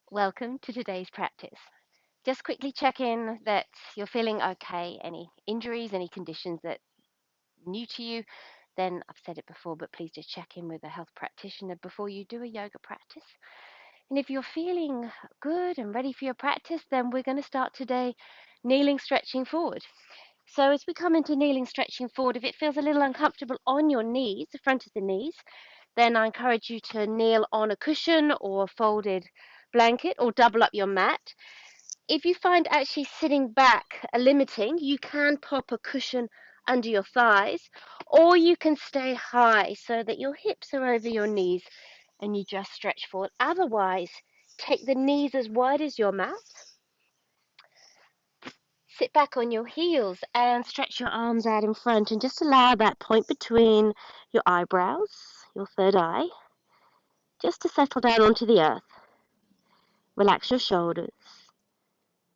Welcome to today's practice. Just quickly check in that you're feeling okay. Any injuries, any conditions that are new to you, then I've said it before, but please just check in with a health practitioner before you do a yoga practice. And if you're feeling good and ready for your practice, then we're going to start today kneeling, stretching forward. So as we come into kneeling, stretching forward, if it feels a little uncomfortable on your knees, the front of the knees, then I encourage you to kneel on a cushion or a folded blanket or double up your mat. If you find actually sitting back limiting, you can pop a cushion under your thighs, or you can stay high so that your hips are over your knees and you just stretch forward. Otherwise, take the knees as wide as your mat. Sit back on your heels and stretch your arms out in front and just allow that point between your eyebrows, your third eye, just to settle down onto the earth. Relax your shoulders,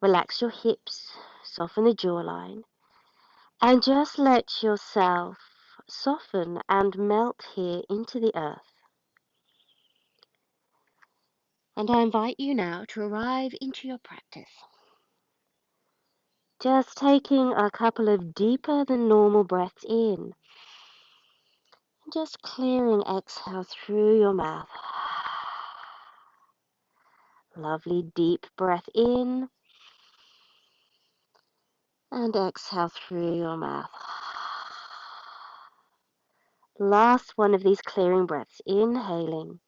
relax your hips, soften the jawline, and just let yourself soften and melt here into the earth. And I invite you now to arrive into your practice. Just taking a couple of deeper than normal breaths in. And just clearing exhale through your mouth. Lovely deep breath in. And exhale through your mouth. Last one of these clearing breaths. Inhaling.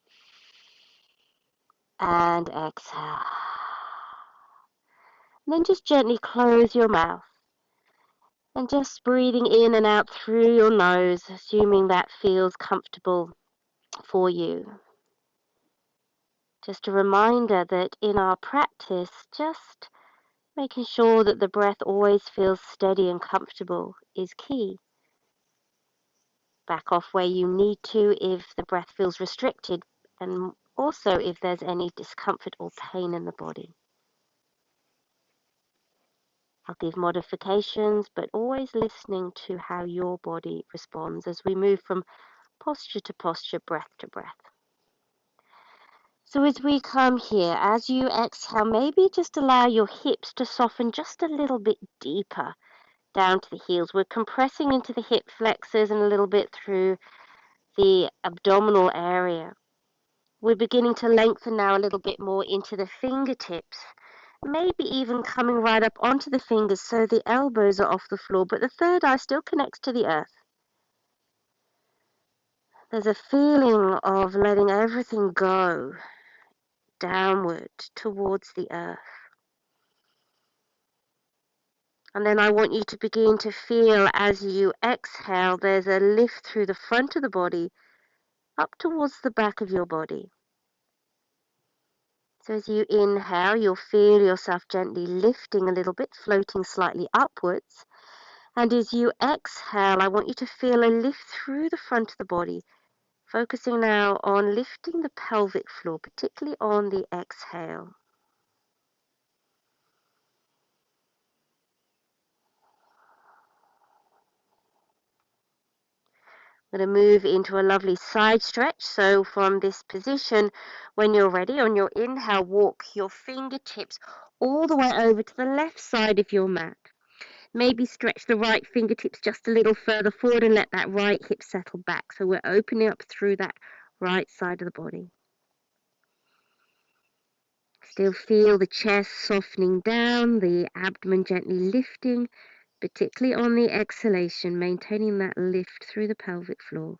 And exhale. And then just gently close your mouth. And just breathing in and out through your nose, assuming that feels comfortable for you. Just a reminder that in our practice, just making sure that the breath always feels steady and comfortable is key. Back off where you need to if the breath feels restricted, and also if there's any discomfort or pain in the body. I'll give modifications, but always listening to how your body responds as we move from posture to posture, breath to breath. So as we come here, as you exhale, maybe just allow your hips to soften just a little bit deeper down to the heels. We're compressing into the hip flexors and a little bit through the abdominal area. We're beginning to lengthen now a little bit more into the fingertips, maybe even coming right up onto the fingers so the elbows are off the floor, but the third eye still connects to the earth. There's a feeling of letting everything go downward towards the earth. And then I want you to begin to feel as you exhale, there's a lift through the front of the body up towards the back of your body. So as you inhale, you'll feel yourself gently lifting a little bit, floating slightly upwards. And as you exhale, I want you to feel a lift through the front of the body, focusing now on lifting the pelvic floor, particularly on the exhale. I'm going to move into a lovely side stretch. So from this position, when you're ready, on your inhale, walk your fingertips all the way over to the left side of your mat. Maybe stretch the right fingertips just a little further forward and let that right hip settle back. So we're opening up through that right side of the body. Still feel the chest softening down, the abdomen gently lifting, particularly on the exhalation, maintaining that lift through the pelvic floor.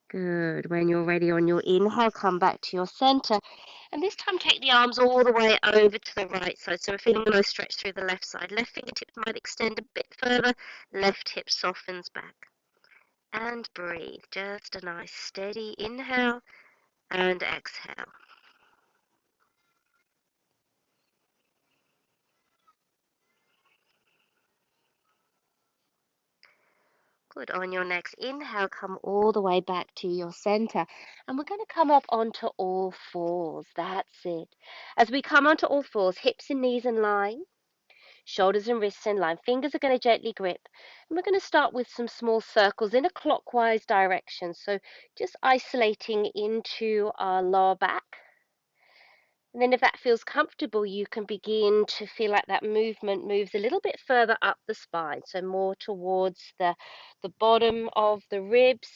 Good. When you're ready on your inhale, come back to your center. And this time take the arms all the way over to the right side. So we're feeling a nice stretch through the left side. Left fingertips might extend a bit further. Left hip softens back. And breathe. Just a nice steady inhale and exhale. Good. On your next inhale, come all the way back to your center. And we're going to come up onto all fours. That's it. As we come onto all fours, hips and knees in line. Shoulders and wrists in line. Fingers are going to gently grip. And we're going to start with some small circles in a clockwise direction. So just isolating into our lower back. And then if that feels comfortable, you can begin to feel like that movement moves a little bit further up the spine, so more towards the bottom of the ribs.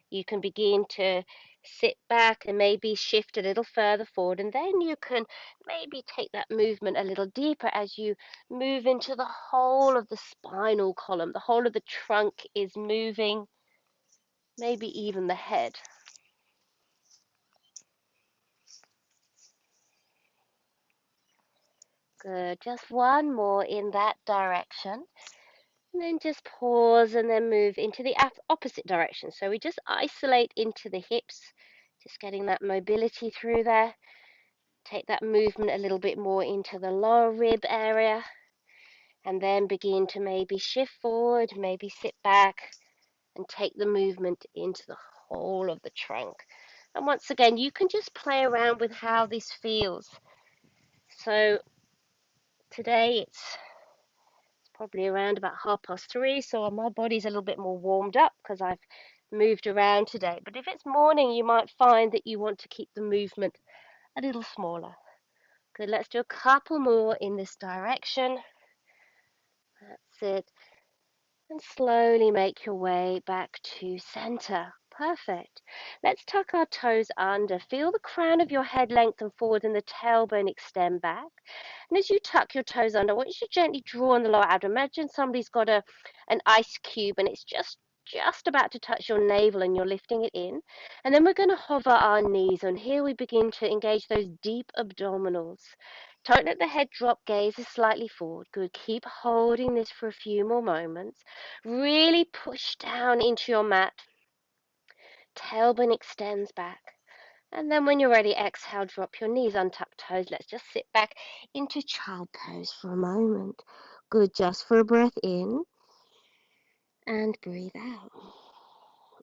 You can begin to sit back and maybe shift a little further forward, and then you can maybe take that movement a little deeper as you move into the whole of the spinal column. The whole of the trunk is moving, maybe even the head. Good. Just one more in that direction. And then just pause and then move into the opposite direction. So we just isolate into the hips, just getting that mobility through there. Take that movement a little bit more into the lower rib area, and then begin to maybe shift forward, maybe sit back, and take the movement into the whole of the trunk. And once again, you can just play around with how this feels. So today it's probably around about 3:30, so my body's a little bit more warmed up because I've moved around today. But if it's morning, you might find that you want to keep the movement a little smaller. Good, let's do a couple more in this direction. That's it. And slowly make your way back to center. Perfect. Let's tuck our toes under. Feel the crown of your head lengthen forward and the tailbone extend back. And as you tuck your toes under, I want you to gently draw on the lower abdomen. Imagine somebody's got an ice cube and it's just about to touch your navel and you're lifting it in. And then we're going to hover our knees. And here we begin to engage those deep abdominals. Don't let the head drop, gaze is slightly forward. Good. Keep holding this for a few more moments. Really push down into your mat. Tailbone extends back. And then when you're ready, exhale, drop your knees, untuck toes. Let's just sit back into child pose for a moment. Good, just for a breath in and breathe out.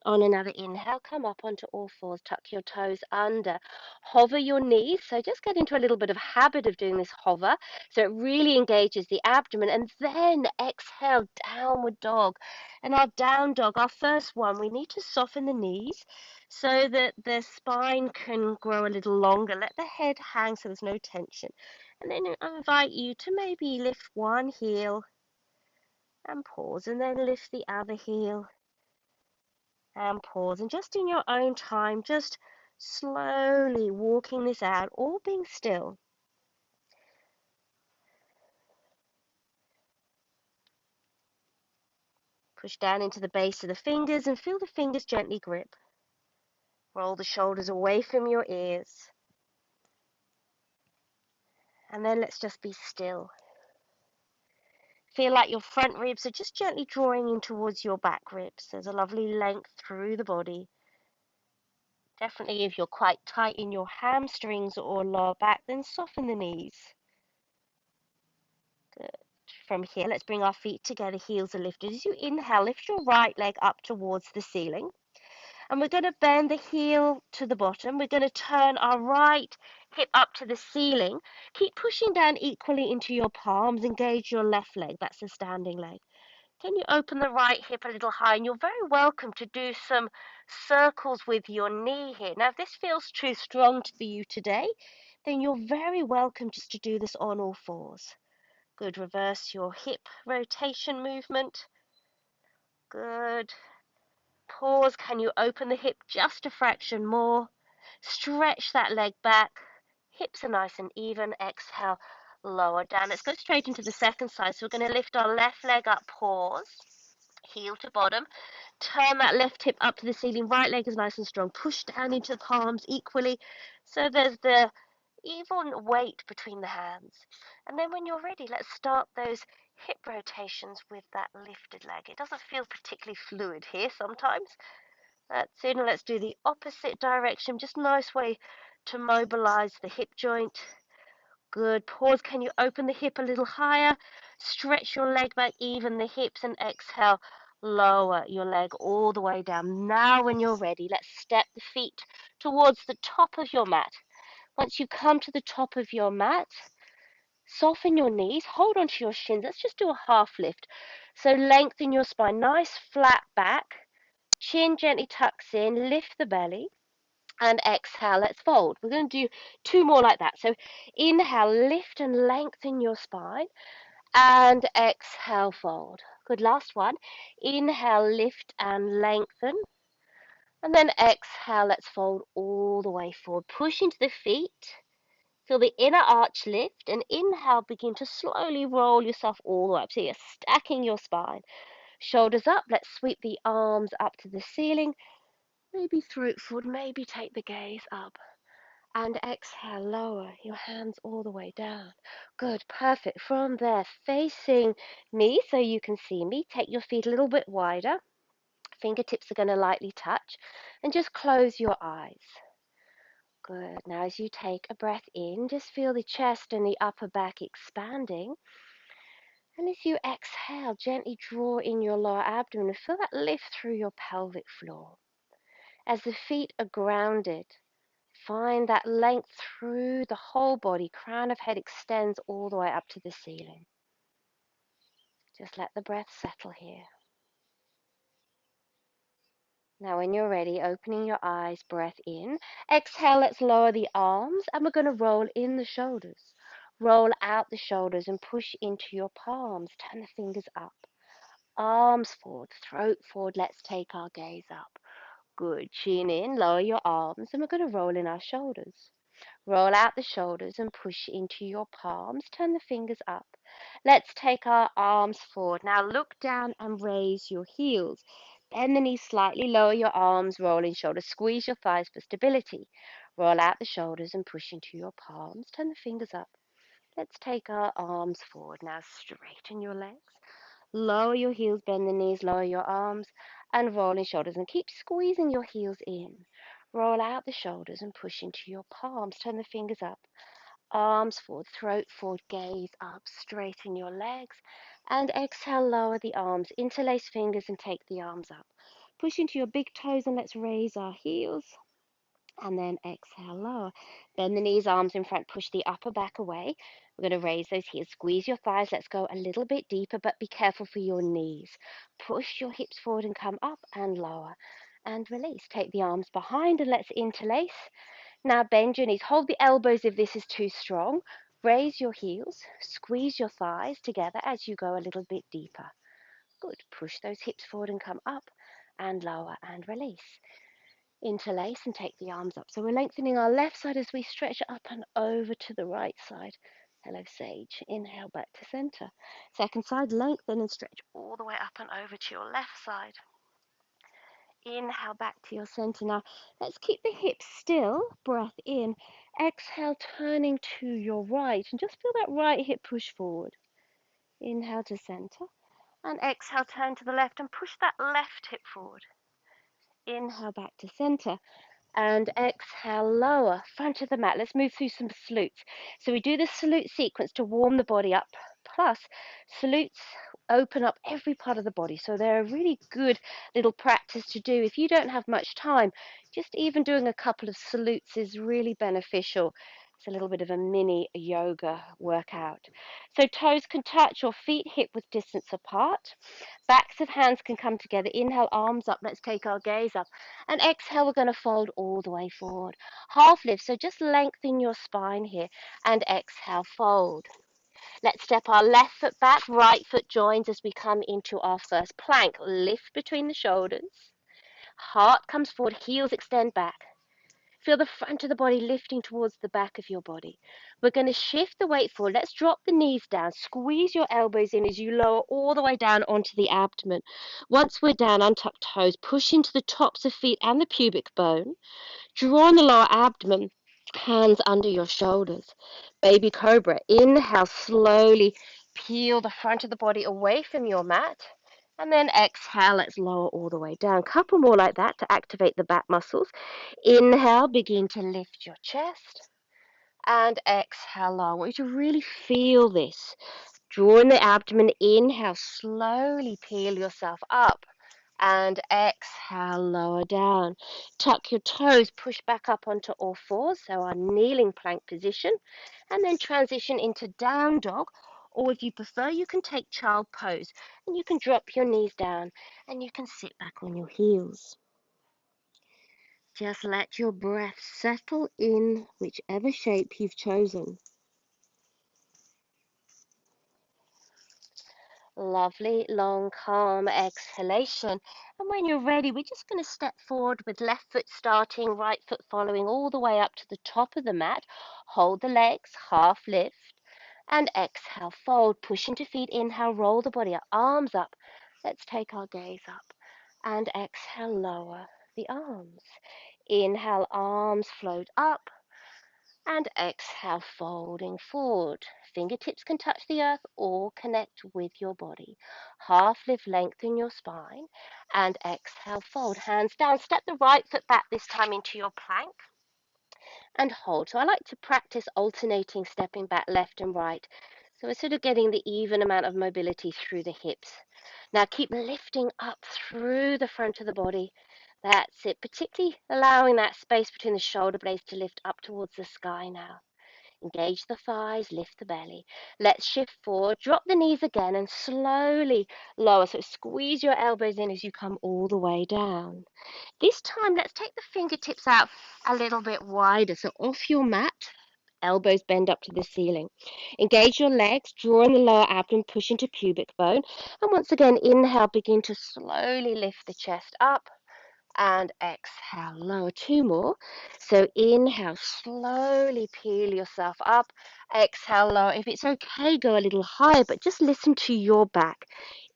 On another inhale, come up onto all fours, tuck your toes under, hover your knees. So just get into a little bit of habit of doing this hover. So it really engages the abdomen. And then exhale, downward dog. And our down dog, our first one, we need to soften the knees so that the spine can grow a little longer. Let the head hang so there's no tension. And then I invite you to maybe lift one heel and pause, and then lift the other heel and pause, and just in your own time, just slowly walking this out, all being still. Push down into the base of the fingers and feel the fingers gently grip. Roll the shoulders away from your ears. And then let's just be still. Feel like your front ribs are just gently drawing in towards your back ribs. There's a lovely length through the body. Definitely if you're quite tight in your hamstrings or lower back, then soften the knees. Good. From here, let's bring our feet together, heels are lifted. As you inhale, lift your right leg up towards the ceiling. And we're going to bend the heel to the bottom. We're going to turn our right hip up to the ceiling. Keep pushing down equally into your palms. Engage your left leg. That's the standing leg. Can you open the right hip a little high? And you're very welcome to do some circles with your knee here. Now, if this feels too strong for you today, then you're very welcome just to do this on all fours. Good. Reverse your hip rotation movement. Good. Pause. Can you open the hip just a fraction more? Stretch that leg back. Hips are nice and even. Exhale, lower down. Let's go straight into the second side. So we're going to lift our left leg up. Pause. Heel to bottom. Turn that left hip up to the ceiling. Right leg is nice and strong. Push down into the palms equally. So there's the even weight between the hands. And then when you're ready, let's start those hip rotations with that lifted leg. It doesn't feel particularly fluid here sometimes. That's it. And let's do the opposite direction. Just a nice way to mobilize the hip joint. Good. Pause. Can you open the hip a little higher? Stretch your leg back, even the hips, and exhale. Lower your leg all the way down. Now when you're ready, let's step the feet towards the top of your mat. Once you come to the top of your mat, soften your knees, hold onto your shins. Let's just do a half lift. So lengthen your spine, nice flat back, chin gently tucks in, lift the belly. And exhale, let's fold. We're going to do 2 more like that. So inhale, lift and lengthen your spine, and exhale, fold. Good, last one. Inhale, lift and lengthen, and then exhale, let's fold all the way forward. Push into the feet. Feel the inner arch lift, and inhale, begin to slowly roll yourself all the way up. So you're stacking your spine. Shoulders up, let's sweep the arms up to the ceiling. Maybe throat forward, maybe take the gaze up. And exhale, lower your hands all the way down. Good, perfect. From there, facing me so you can see me, take your feet a little bit wider. Fingertips are going to lightly touch, and just close your eyes. Good. Now as you take a breath in, just feel the chest and the upper back expanding. And as you exhale, gently draw in your lower abdomen and feel that lift through your pelvic floor. As the feet are grounded, find that length through the whole body. Crown of head extends all the way up to the ceiling. Just let the breath settle here. Now when you're ready, opening your eyes, breath in. Exhale, let's lower the arms, and we're going to roll in the shoulders. Roll out the shoulders and push into your palms. Turn the fingers up. Arms forward, throat forward. Let's take our gaze up. Good. Chin in, lower your arms, and we're going to roll in our shoulders. Roll out the shoulders and push into your palms. Turn the fingers up. Let's take our arms forward. Now look down and raise your heels. Bend the knees slightly, lower your arms, roll in shoulders. Squeeze your thighs for stability. Roll out the shoulders and push into your palms. Turn the fingers up. Let's take our arms forward. Now straighten your legs. Lower your heels, bend the knees, lower your arms, and roll in shoulders. And keep squeezing your heels in. Roll out the shoulders and push into your palms. Turn the fingers up. Arms forward, throat forward, gaze up. Straighten your legs. And exhale, lower the arms. Interlace fingers and take the arms up. Push into your big toes and let's raise our heels. And then exhale, lower. Bend the knees, arms in front, push the upper back away. We're going to raise those heels. Squeeze your thighs. Let's go a little bit deeper, but be careful for your knees. Push your hips forward and come up and lower. And release. Take the arms behind and let's interlace. Now bend your knees. Hold the elbows if this is too strong. Raise your heels. Squeeze your thighs together as you go a little bit deeper. Good. Push those hips forward and come up and lower and release. Interlace and take the arms up. So we're lengthening our left side as we stretch up and over to the right side. Hello, Sage. Inhale back to center. Second side, lengthen and stretch all the way up and over to your left side. Inhale back to your center. Now, let's keep the hips still. Breath in. Exhale, turning to your right. And just feel that right hip push forward. Inhale to center. And exhale, turn to the left and push that left hip forward. Inhale back to center. And exhale, lower, front of the mat. Let's move through some salutes. So we do the salute sequence to warm the body up. Plus, salutes open up every part of the body. So they're a really good little practice to do. If you don't have much time, just even doing a couple of salutes is really beneficial. It's a little bit of a mini yoga workout. So toes can touch or feet hip width distance apart. Backs of hands can come together. Inhale, arms up. Let's take our gaze up. And exhale, we're going to fold all the way forward. Half lift, so just lengthen your spine here. And exhale, fold. Let's step our left foot back, right foot joins as we come into our first plank. Lift between the shoulders. Heart comes forward, heels extend back. Feel the front of the body lifting towards the back of your body. We're going to shift the weight forward. Let's drop the knees down. Squeeze your elbows in as you lower all the way down onto the abdomen. Once we're down, untuck toes. Push into the tops of feet and the pubic bone. Draw in the lower abdomen. Hands under your shoulders. Baby cobra. Inhale, slowly peel the front of the body away from your mat. And then exhale, let's lower all the way down. Couple more like that to activate the back muscles. Inhale, begin to lift your chest. And exhale, lower. I want you to really feel this. Draw in the abdomen. Inhale, slowly peel yourself up. And exhale, lower down. Tuck your toes, push back up onto all fours, so our kneeling plank position. And then transition into down dog. Or if you prefer, you can take child pose. And you can drop your knees down and you can sit back on your heels. Just let your breath settle in whichever shape you've chosen. Lovely, long, calm exhalation. And when you're ready, we're just going to step forward with left foot starting, right foot following all the way up to the top of the mat. Hold the legs, half lift, and exhale, fold, push into feet, inhale, roll the body up, arms up. Let's take our gaze up. And exhale, lower the arms. Inhale, arms float up. And exhale, folding forward. Fingertips can touch the earth or connect with your body. Half lift, lengthen your spine. And exhale, fold. Hands down. Step the right foot back this time into your plank. And hold. So I like to practice alternating stepping back left and right. So we're sort of getting the even amount of mobility through the hips. Now keep lifting up through the front of the body. That's it, particularly allowing that space between the shoulder blades to lift up towards the sky now. Engage the thighs, lift the belly. Let's shift forward, drop the knees again and slowly lower. So squeeze your elbows in as you come all the way down. This time, let's take the fingertips out a little bit wider. So off your mat, elbows bend up to the ceiling. Engage your legs, draw in the lower abdomen, push into pubic bone. And once again, inhale, begin to slowly lift the chest up. And exhale, lower. Two more. So inhale, slowly peel yourself up. Exhale, lower. If it's okay, go a little higher, but just listen to your back.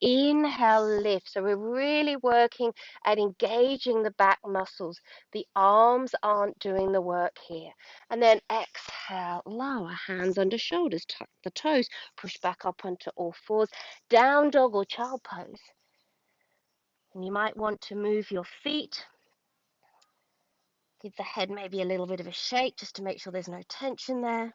Inhale, lift. So we're really working at engaging the back muscles. The arms aren't doing the work here. And then exhale, lower. Hands under shoulders, tuck the toes, push back up onto all fours. Down dog or child pose. And you might want to move your feet. Give the head maybe a little bit of a shake just to make sure there's no tension there.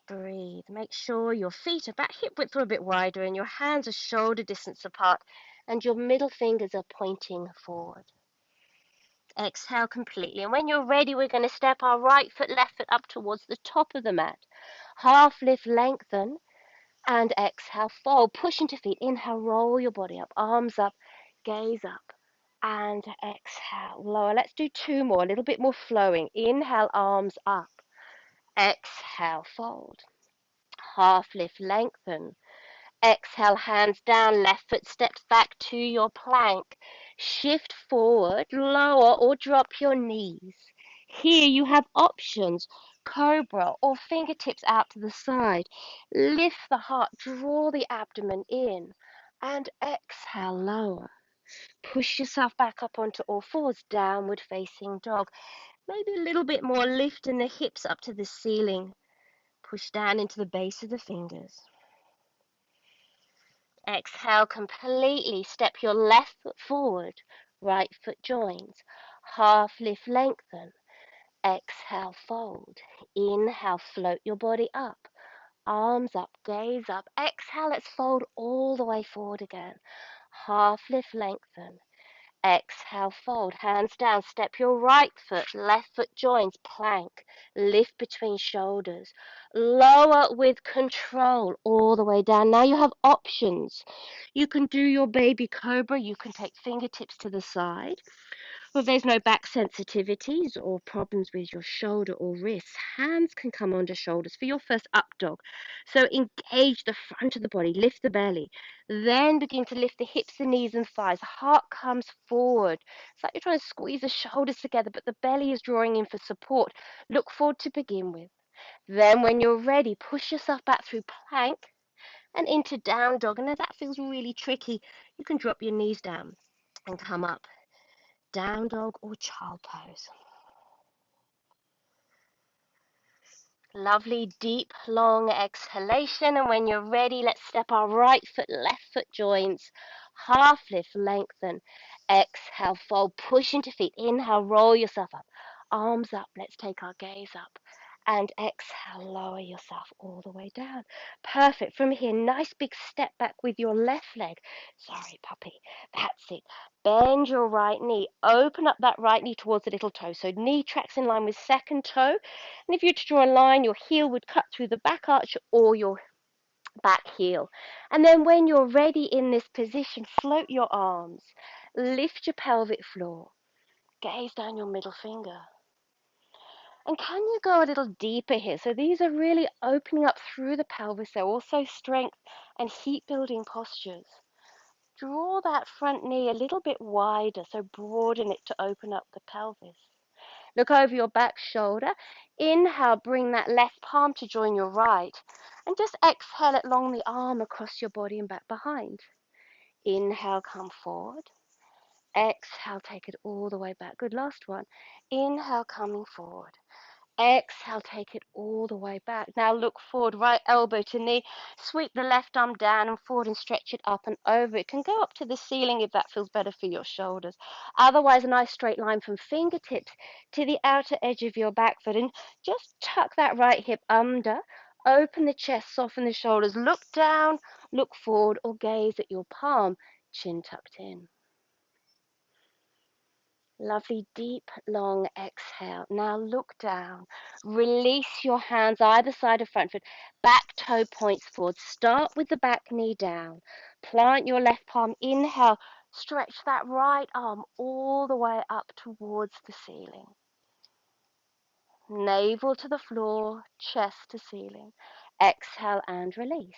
Breathe. Make sure your feet are back hip width or a bit wider and your hands are shoulder distance apart and your middle fingers are pointing forward. Exhale completely. And when you're ready, we're going to step our right foot, left foot up towards the top of the mat. Half lift, lengthen, and exhale, fold. Push into feet. Inhale, roll your body up, arms up, gaze up. And exhale, lower. Let's do two more, a little bit more flowing. Inhale, arms up. Exhale, fold. Half lift, lengthen. Exhale, hands down, left foot steps back to your plank. Shift forward, lower or drop your knees. Here you have options, cobra or fingertips out to the side. Lift the heart, draw the abdomen in. And exhale, lower. Push yourself back up onto all fours, downward facing dog. Maybe a little bit more lift in the hips up to the ceiling. Push down into the base of the fingers. Exhale completely. Step your left foot forward, right foot joins. Half lift, lengthen. Exhale, fold. Inhale, float your body up. Arms up, gaze up. Exhale, let's fold all the way forward again. Half lift, lengthen. Exhale, fold. Hands down. Step your right foot, left foot joins, plank. Lift between shoulders. Lower with control all the way down. Now you have options. You can do your baby cobra. You can take fingertips to the side. Well, if there's no back sensitivities or problems with your shoulder or wrists, hands can come onto shoulders for your first up dog. So engage the front of the body, lift the belly, then begin to lift the hips, the knees and thighs. Heart comes forward. It's like you're trying to squeeze the shoulders together, but the belly is drawing in for support. Look forward to begin with. Then when you're ready, push yourself back through plank and into down dog. And if that feels really tricky, you can drop your knees down and come up. Down dog or child pose. Lovely, deep, long exhalation. And when you're ready, let's step our right foot, left foot joints. Half lift, lengthen. Exhale, fold, push into feet. Inhale, roll yourself up. Arms up. Let's take our gaze up. And exhale, lower yourself all the way down. Perfect. From here, nice big step back with your left leg. Sorry, puppy. That's it. Bend your right knee. Open up that right knee towards the little toe. So knee tracks in line with second toe. And if you were to draw a line, your heel would cut through the back arch or your back heel. And then when you're ready in this position, float your arms. Lift your pelvic floor. Gaze down your middle finger. And can you go a little deeper here? So these are really opening up through the pelvis. They're also strength and heat building postures. Draw that front knee a little bit wider, so broaden it to open up the pelvis. Look over your back shoulder. Inhale, bring that left palm to join your right. And just exhale it along the arm across your body and back behind. Inhale, come forward. Exhale, take it all the way back. Good, last one. Inhale, coming forward. Exhale, take it all the way back. Now look forward, right elbow to knee. Sweep the left arm down and forward and stretch it up and over. It can go up to the ceiling if that feels better for your shoulders. Otherwise, a nice straight line from fingertips to the outer edge of your back foot. And just tuck that right hip under. Open the chest, soften the shoulders. Look down, look forward, or gaze at your palm, chin tucked in. Lovely, deep, long exhale. Now look down. Release your hands either side of front foot. Back toe points forward. Start with the back knee down. Plant your left palm. Inhale. Stretch that right arm all the way up towards the ceiling. Navel to the floor, chest to ceiling. Exhale and release.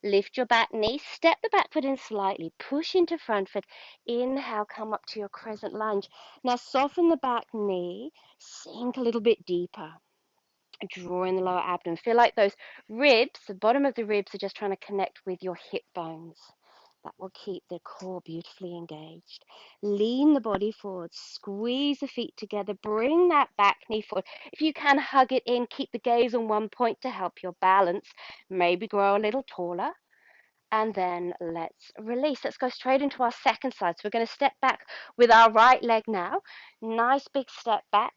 Lift your back knee, step the back foot in slightly, push into front foot. Inhale, come up to your crescent lunge. Now soften the back knee, sink a little bit deeper. Draw in the lower abdomen. Feel like those ribs, the bottom of the ribs are just trying to connect with your hip bones. That will keep the core beautifully engaged. Lean the body forward, squeeze the feet together, bring that back knee forward. If you can, hug it in, keep the gaze on one point to help your balance. Maybe grow a little taller. And then let's release. Let's go straight into our second side. So we're going to step back with our right leg now. Nice big step back.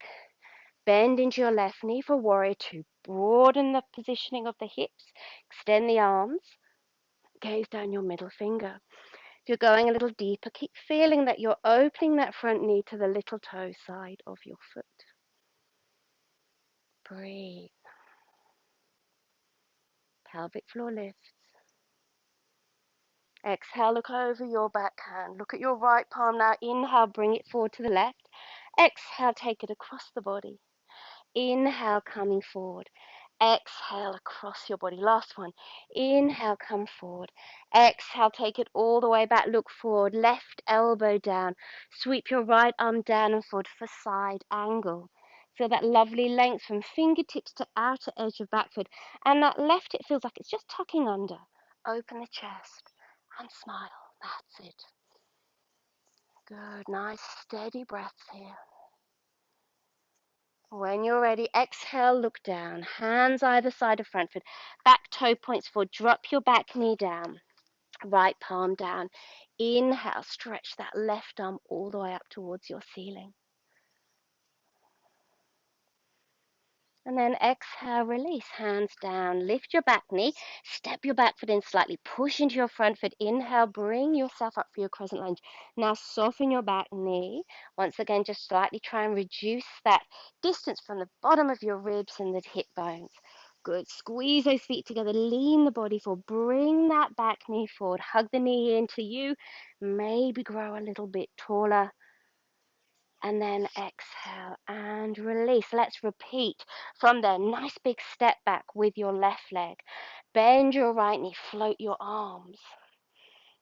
Bend into your left knee for warrior two. Broaden the positioning of the hips. Extend the arms. Gaze down your middle finger. If you're going a little deeper, keep feeling that you're opening that front knee to the little toe side of your foot. Breathe. Pelvic floor lifts. Exhale, look over your back hand. Look at your right palm now. Inhale, bring it forward to the left. Exhale, take it across the body. Inhale, coming forward. Exhale across your body. Last one. Inhale, come forward. Exhale, take it all the way back. Look forward. Left elbow down. Sweep your right arm down and forward for side angle. Feel that lovely length from fingertips to outer edge of back foot. And that left, it feels like it's just tucking under. Open the chest and smile. That's it. Good. Nice, steady breaths here. When you're ready, exhale, look down. Hands either side of front foot. Back toe points forward. Drop your back knee down. Right palm down. Inhale, stretch that left arm all the way up towards your ceiling. And then exhale, release. Hands down. Lift your back knee. Step your back foot in slightly. Push into your front foot. Inhale, bring yourself up for your crescent lunge. Now soften your back knee. Once again, just slightly try and reduce that distance from the bottom of your ribs and the hip bones. Good. Squeeze those feet together. Lean the body forward. Bring that back knee forward. Hug the knee into you. Maybe grow a little bit taller. And then exhale and release. Let's repeat from there. Nice big step back with your left leg. Bend your right knee, float your arms.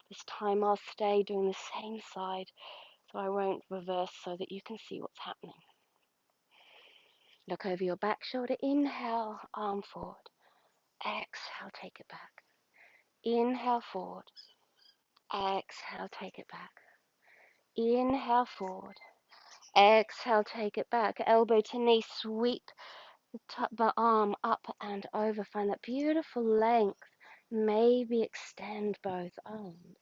This time I'll stay doing the same side, so I won't reverse so that you can see what's happening. Look over your back shoulder. Inhale, arm forward. Exhale, take it back. Inhale, forward. Exhale, take it back. Inhale, forward. Exhale, take it back. Elbow to knee, sweep the arm up and over. Find that beautiful length. Maybe extend both arms.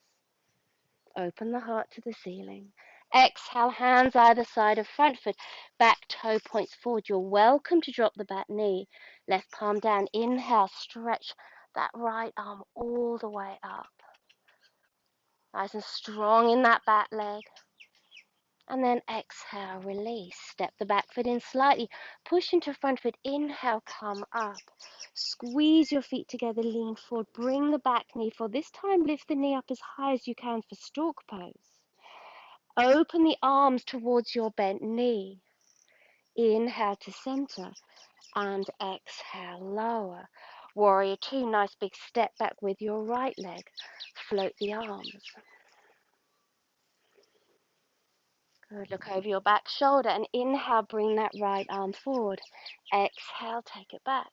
Open the heart to the ceiling. Exhale, hands either side of front foot. Back toe points forward. You're welcome to drop the back knee. Left palm down. Inhale, stretch that right arm all the way up. Nice and strong in that back leg. And then exhale, release. Step the back foot in slightly. Push into front foot. Inhale, come up. Squeeze your feet together, lean forward. Bring the back knee forward. This time, lift the knee up as high as you can for stork pose. Open the arms towards your bent knee. Inhale to center and exhale, lower. Warrior two, nice big step back with your right leg. Float the arms. Good, look over your back shoulder and inhale, bring that right arm forward. Exhale, take it back.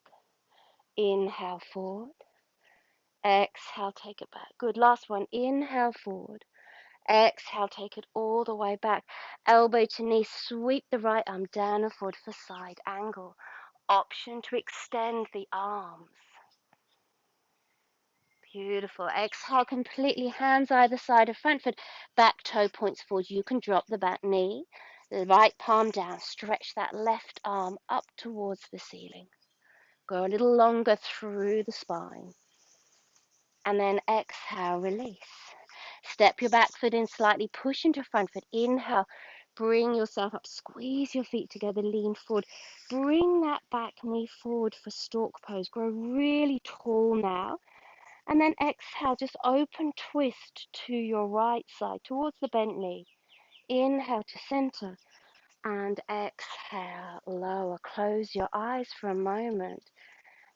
Inhale, forward. Exhale, take it back. Good, last one. Inhale, forward. Exhale, take it all the way back. Elbow to knee, sweep the right arm down and forward for side angle. Option to extend the arms. Beautiful. Exhale completely, hands either side of front foot, back toe points forward. You can drop the back knee, the right palm down, stretch that left arm up towards the ceiling. Go a little longer through the spine. And then exhale, release. Step your back foot in slightly, push into front foot. Inhale, bring yourself up, squeeze your feet together, lean forward. Bring that back knee forward for stork pose. Grow really tall now. And then exhale, just open twist to your right side towards the bent knee. Inhale to center and exhale, lower. Close your eyes for a moment.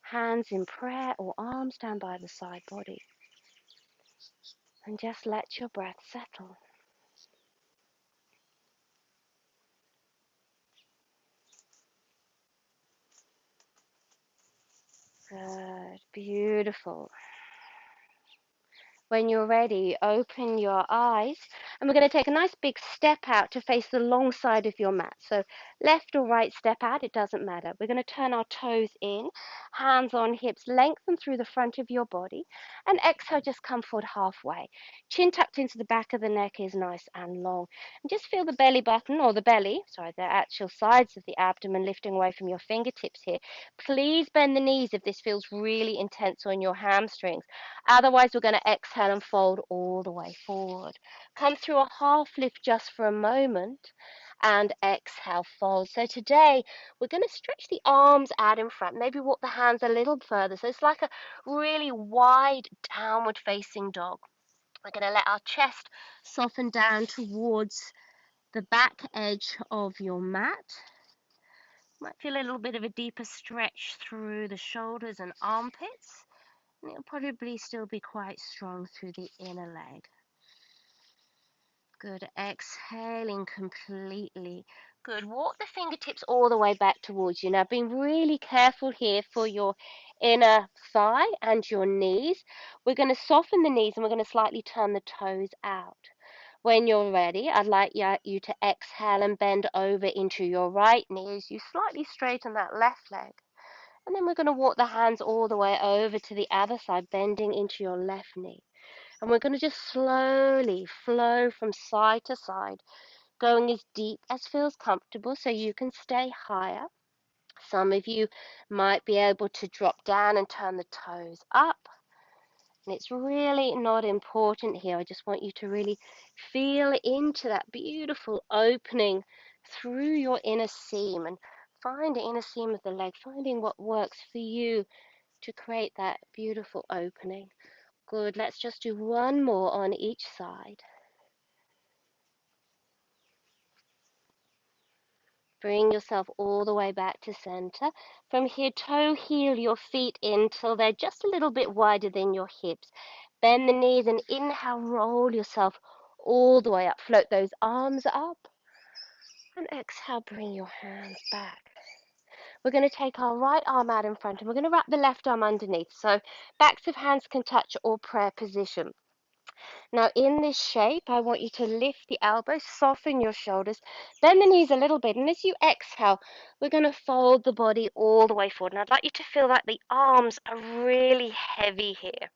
Hands in prayer or arms down by the side body. And just let your breath settle. Good, beautiful. When you're ready, open your eyes, and we're going to take a nice big step out to face the long side of your mat. So left or right step out, it doesn't matter. We're going to turn our toes in, hands on hips, lengthen through the front of your body, and exhale, just come forward halfway. Chin tucked into the back of the neck is nice and long. And just feel the belly button, or the belly, sorry, the actual sides of the abdomen lifting away from your fingertips here. Please bend the knees if this feels really intense on your hamstrings. Otherwise, we're going to exhale and fold all the way forward. Come through a half lift just for a moment and exhale, fold. So today, we're going to stretch the arms out in front, maybe walk the hands a little further. So it's like a really wide downward facing dog. We're going to let our chest soften down towards the back edge of your mat. Might feel a little bit of a deeper stretch through the shoulders and armpits. And it'll probably still be quite strong through the inner leg. Good, exhaling completely. Good, walk the fingertips all the way back towards you. Now, being really careful here for your inner thigh and your knees. We're going to soften the knees and we're going to slightly turn the toes out. When you're ready, I'd like you to exhale and bend over into your right knee as you slightly straighten that left leg. And then we're going to walk the hands all the way over to the other side, bending into your left knee. And we're going to just slowly flow from side to side, going as deep as feels comfortable so you can stay higher. Some of you might be able to drop down and turn the toes up. And it's really not important here. I just want you to really feel into that beautiful opening through your inner seam and find the inner seam of the leg, finding what works for you to create that beautiful opening. Good. Let's just do one more on each side. Bring yourself all the way back to center. From here, toe heel your feet in till they're just a little bit wider than your hips. Bend the knees and inhale, roll yourself all the way up. Float those arms up. And exhale, bring your hands back. We're going to take our right arm out in front and we're going to wrap the left arm underneath. So backs of hands can touch or prayer position. Now in this shape, I want you to lift the elbows, soften your shoulders, bend the knees a little bit. And as you exhale, we're going to fold the body all the way forward. And I'd like you to feel like the arms are really heavy here.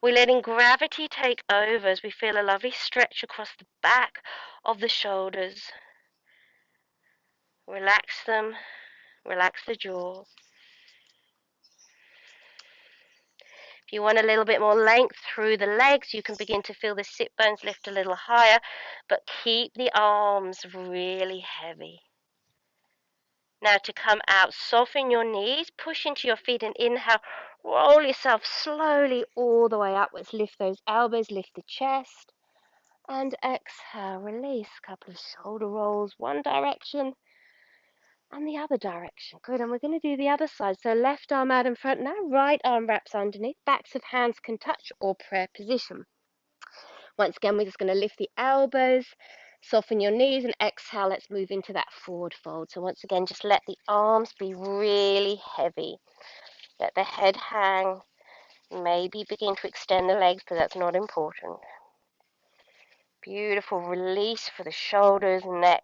We're letting gravity take over as we feel a lovely stretch across the back of the shoulders. Relax them, relax the jaw. If you want a little bit more length through the legs, you can begin to feel the sit bones lift a little higher, but keep the arms really heavy. Now to come out, soften your knees, push into your feet and inhale, roll yourself slowly all the way upwards. Lift those elbows, lift the chest, And exhale, release. A couple of shoulder rolls, one direction and the other direction. Good, and we're going to do the other side. So left arm out in front now, right arm wraps underneath. Backs of hands can touch or prayer position. Once again, we're just going to lift the elbows, soften your knees, and exhale. Let's move into that forward fold. So once again, just let the arms be really heavy. Let the head hang. Maybe begin to extend the legs, but that's not important. Beautiful release for the shoulders, neck,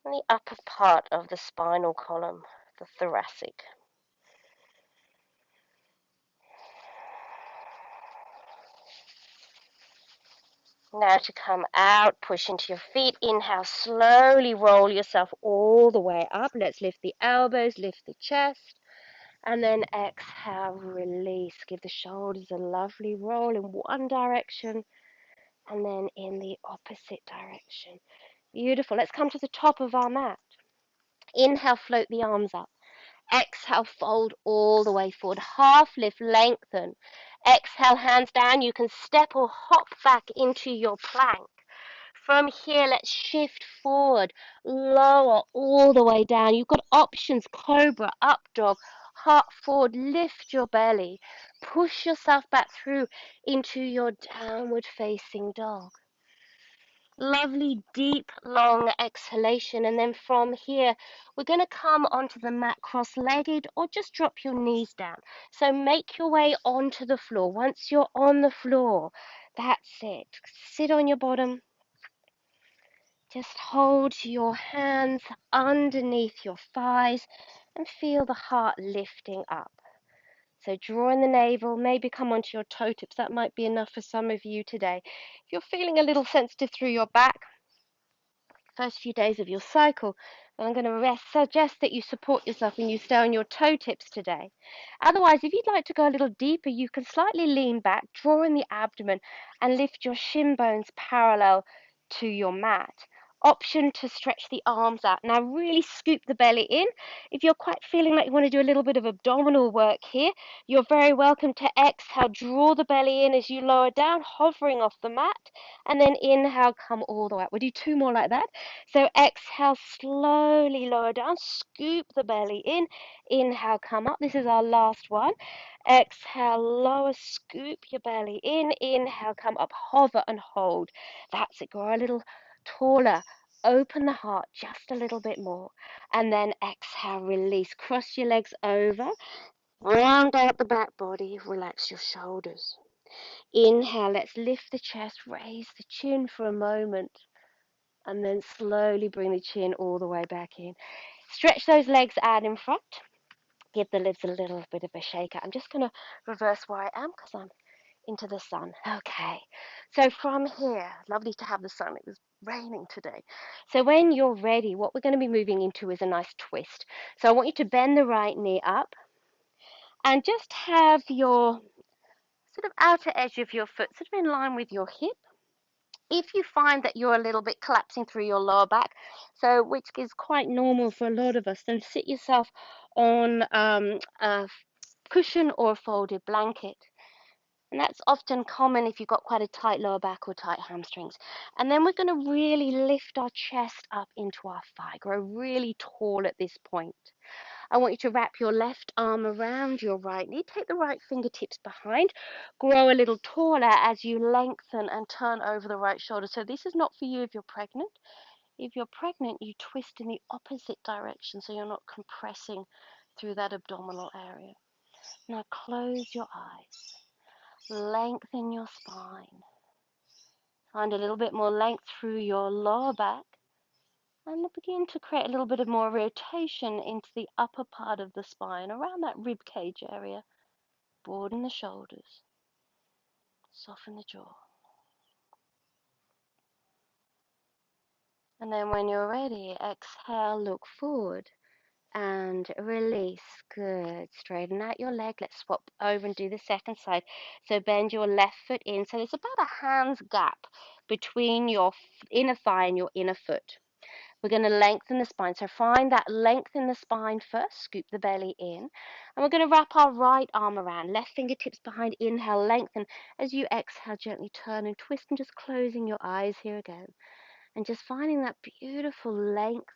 and the upper part of the spinal column, the thoracic. Now to come out, push into your feet. Inhale, slowly roll yourself all the way up. Let's lift the elbows, lift the chest. And then exhale, release. Give the shoulders a lovely roll in one direction and then in the opposite direction. Beautiful. Let's come to the top of our mat. Inhale, float the arms up. Exhale, fold all the way forward. Half lift, lengthen. Exhale, hands down. You can step or hop back into your plank. From here, let's shift forward, lower all the way down. You've got options, cobra, up dog, heart forward, lift your belly. Push yourself back through into your downward facing dog. Lovely, deep, long exhalation. And then from here, we're going to come onto the mat cross-legged or just drop your knees down. So make your way onto the floor. Once you're on the floor, that's it. Sit on your bottom. Just hold your hands underneath your thighs and feel the heart lifting up. So draw in the navel, maybe come onto your toe tips. That might be enough for some of you today. If you're feeling a little sensitive through your back, first few days of your cycle, then I'm going to suggest that you support yourself and you stay on your toe tips today. Otherwise, if you'd like to go a little deeper, you can slightly lean back, draw in the abdomen, and lift your shin bones parallel to your mat. Option to stretch the arms out. Now really scoop the belly in. If you're quite feeling like you want to do a little bit of abdominal work here, you're very welcome to exhale, draw the belly in as you lower down, hovering off the mat, and then inhale, come all the way up. We'll do two more like that. So exhale, slowly lower down, scoop the belly in, inhale, come up. This is our last one. Exhale, lower, scoop your belly in, inhale, come up, hover and hold. That's it, grow a little taller. Open the heart just a little bit more. And then exhale, release. Cross your legs over. Round out the back body. Relax your shoulders. Inhale, let's lift the chest. Raise the chin for a moment. And then slowly bring the chin all the way back in. Stretch those legs out in front. Give the lips a little bit of a shake out. I'm just going to reverse where I am because I'm into the sun. Okay, so from here, lovely to have the sun. It was raining today. So when you're ready, what we're going to be moving into is a nice twist. So I want you to bend the right knee up and just have your sort of outer edge of your foot sort of in line with your hip. If you find that you're a little bit collapsing through your lower back, so which is quite normal for a lot of us, then sit yourself on a cushion or a folded blanket. And that's often common if you've got quite a tight lower back or tight hamstrings. And then we're going to really lift our chest up into our thigh, grow really tall at this point. I want you to wrap your left arm around your right knee, take the right fingertips behind, grow a little taller as you lengthen and turn over the right shoulder. So this is not for you if you're pregnant. If you're pregnant, you twist in the opposite direction so you're not compressing through that abdominal area. Now close your eyes. Lengthen your spine. Find a little bit more length through your lower back and begin to create a little bit of more rotation into the upper part of the spine, around that rib cage area. Broaden the shoulders. Soften the jaw. And then when you're ready, exhale, look forward and release. Good. Straighten out your leg. Let's swap over and do the second side. So bend your left foot in. So there's about a hand's gap between your inner thigh and your inner foot. We're going to lengthen the spine. So find that length in the spine first. Scoop the belly in. And we're going to wrap our right arm around. Left fingertips behind. Inhale, lengthen. As you exhale, gently turn and twist and just closing your eyes here again. And just finding that beautiful length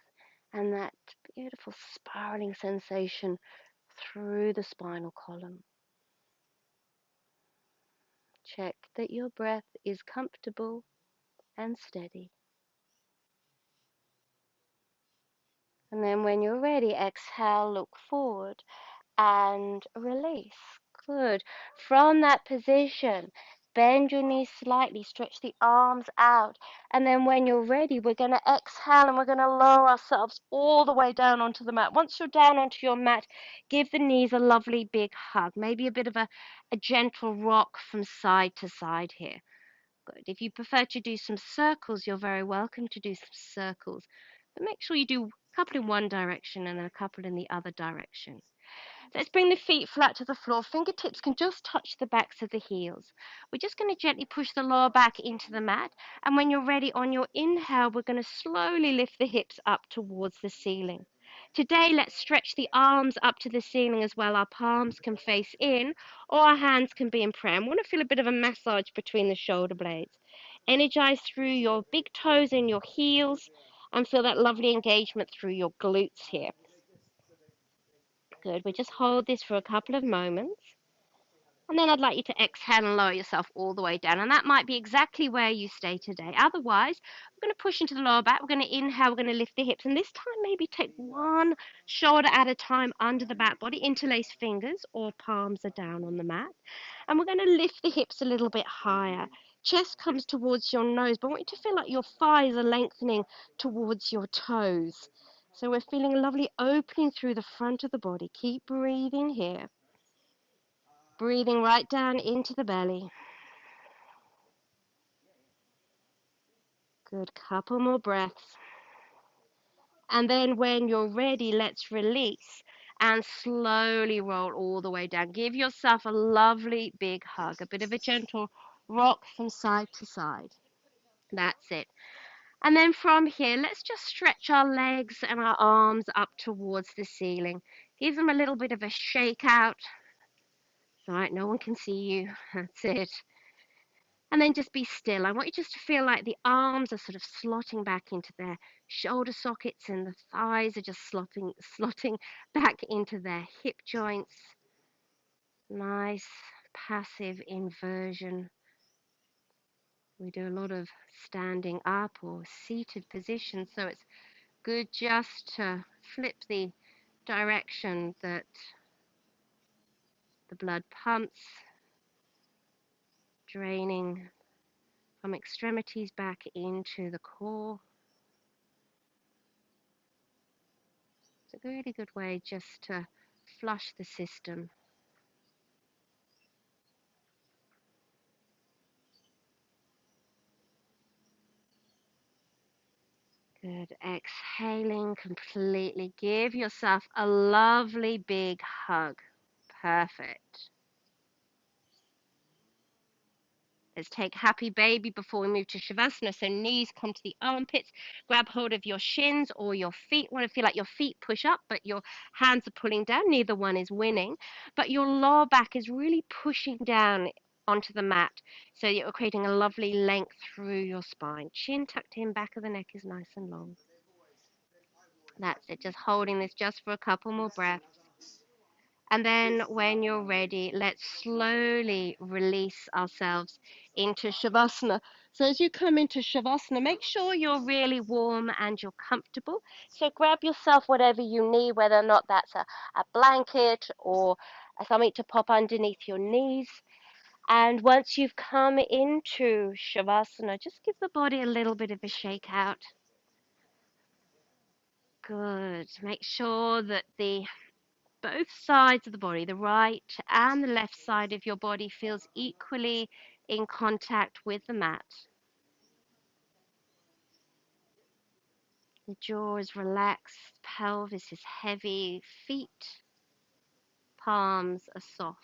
and that beautiful spiraling sensation through the spinal column. Check that your breath is comfortable and steady. And then when you're ready, exhale, look forward and release. Good. From that position, bend your knees slightly, stretch the arms out. And then when you're ready, we're going to exhale and we're going to lower ourselves all the way down onto the mat. Once you're down onto your mat, give the knees a lovely big hug, maybe a bit of a gentle rock from side to side here. Good. If you prefer to do some circles, you're very welcome to do some circles. But make sure you do a couple in one direction and then a couple in the other direction. Let's bring the feet flat to the floor. Fingertips can just touch the backs of the heels. We're just going to gently push the lower back into the mat. And when you're ready, on your inhale, we're going to slowly lift the hips up towards the ceiling. Today, let's stretch the arms up to the ceiling as well. Our palms can face in or our hands can be in prayer. I want to feel a bit of a massage between the shoulder blades. Energize through your big toes and your heels and feel that lovely engagement through your glutes here. Good. We just hold this for a couple of moments. And then I'd like you to exhale and lower yourself all the way down. And that might be exactly where you stay today. Otherwise, we're going to push into the lower back. We're going to inhale. We're going to lift the hips. And this time, maybe take one shoulder at a time under the back body. Interlace fingers or palms are down on the mat. And we're going to lift the hips a little bit higher. Chest comes towards your nose. But I want you to feel like your thighs are lengthening towards your toes. So we're feeling a lovely opening through the front of the body. Keep breathing here. Breathing right down into the belly. Good, couple more breaths. And then when you're ready, let's release and slowly roll all the way down. Give yourself a lovely big hug, a bit of a gentle rock from side to side. That's it. And then from here, let's just stretch our legs and our arms up towards the ceiling. Give them a little bit of a shake out. It's all right, no one can see you. That's it. And then just be still. I want you just to feel like the arms are sort of slotting back into their shoulder sockets and the thighs are just slotting back into their hip joints. Nice passive inversion. We do a lot of standing up or seated positions, so it's good just to flip the direction that the blood pumps, draining from extremities back into the core. It's a really good way just to flush the system. Good. Exhaling completely. Give yourself a lovely big hug. Perfect. Let's take happy baby before we move to Shavasana. So knees come to the armpits. Grab hold of your shins or your feet. Want to feel like your feet push up, but your hands are pulling down. Neither one is winning. But your lower back is really pushing down onto the mat so you're creating a lovely length through your spine. Chin tucked in, back of the neck is nice and long. That's it. Just holding this just for a couple more breaths. And then when you're ready, let's slowly release ourselves into Shavasana. So as you come into Shavasana, make sure you're really warm and you're comfortable. So grab yourself whatever you need, whether or not that's a blanket or something to pop underneath your knees. And once you've come into Shavasana, just give the body a little bit of a shake out. Good. Make sure that both sides of the body, the right and the left side of your body, feels equally in contact with the mat. The jaw is relaxed, pelvis is heavy, feet, palms are soft.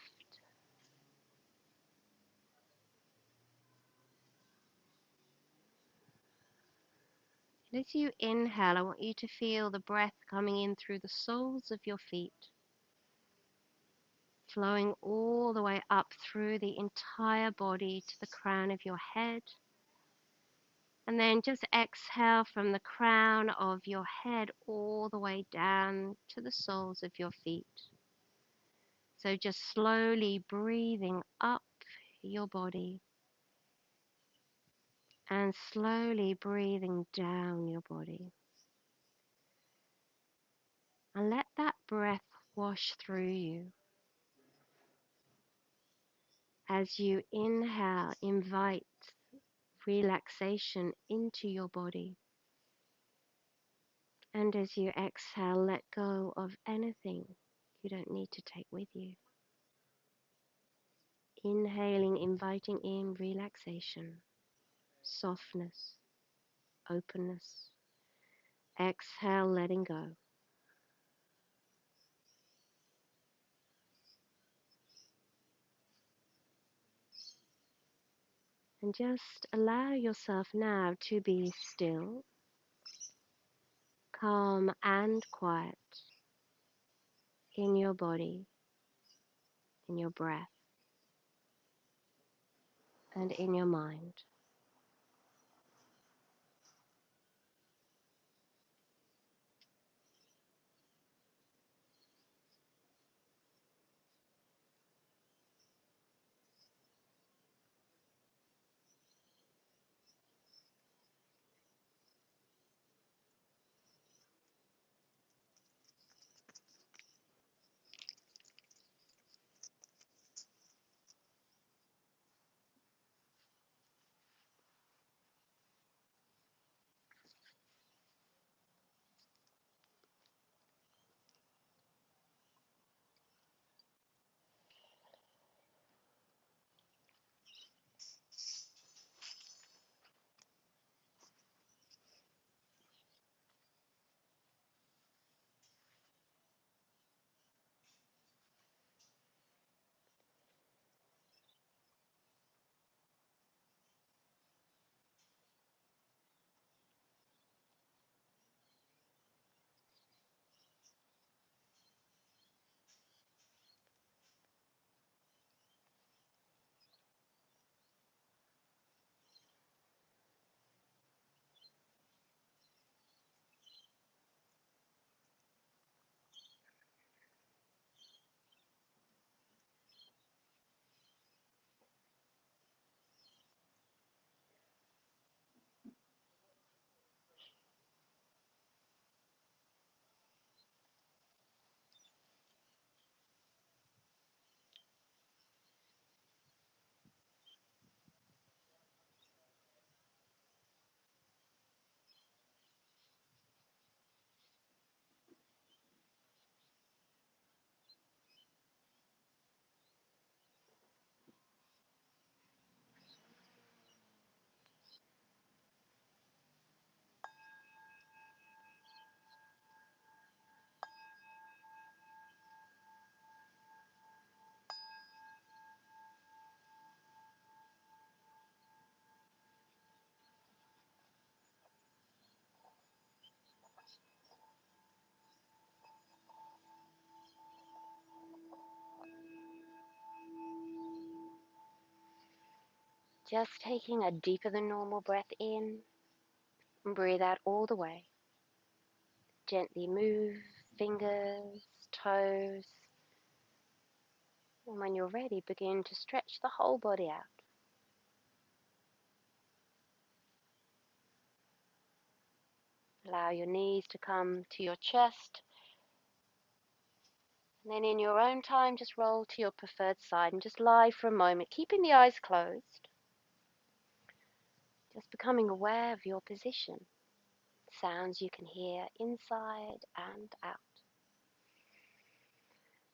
As you inhale, I want you to feel the breath coming in through the soles of your feet, flowing all the way up through the entire body to the crown of your head. And then just exhale from the crown of your head all the way down to the soles of your feet. So just slowly breathing up your body and slowly breathing down your body. And let that breath wash through you. As you inhale, invite relaxation into your body. And as you exhale, let go of anything you don't need to take with you. Inhaling, inviting in relaxation, softness, openness. Exhale, letting go. And just allow yourself now to be still, calm and quiet in your body, in your breath, and in your mind. Just taking a deeper than normal breath in and breathe out all the way. Gently move fingers, toes, and when you're ready, begin to stretch the whole body out. Allow your knees to come to your chest, and then in your own time, just roll to your preferred side and just lie for a moment, keeping the eyes closed, just becoming aware of your position, sounds you can hear inside and out.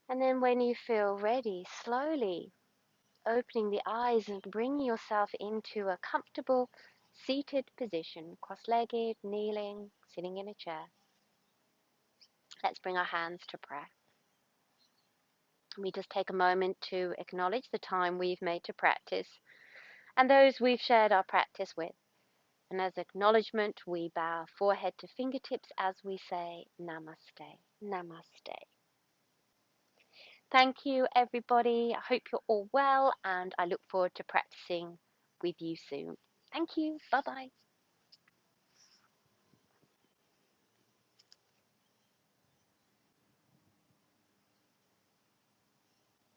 And then when you feel ready, slowly opening the eyes and bringing yourself into a comfortable seated position, cross-legged, kneeling, sitting in a chair. Let's bring our hands to prayer. We just take a moment to acknowledge the time we've made to practice and those we've shared our practice with. And as acknowledgement, we bow forehead to fingertips as we say namaste, namaste. Thank you, everybody. I hope you're all well, and I look forward to practicing with you soon. Thank you. Bye-bye.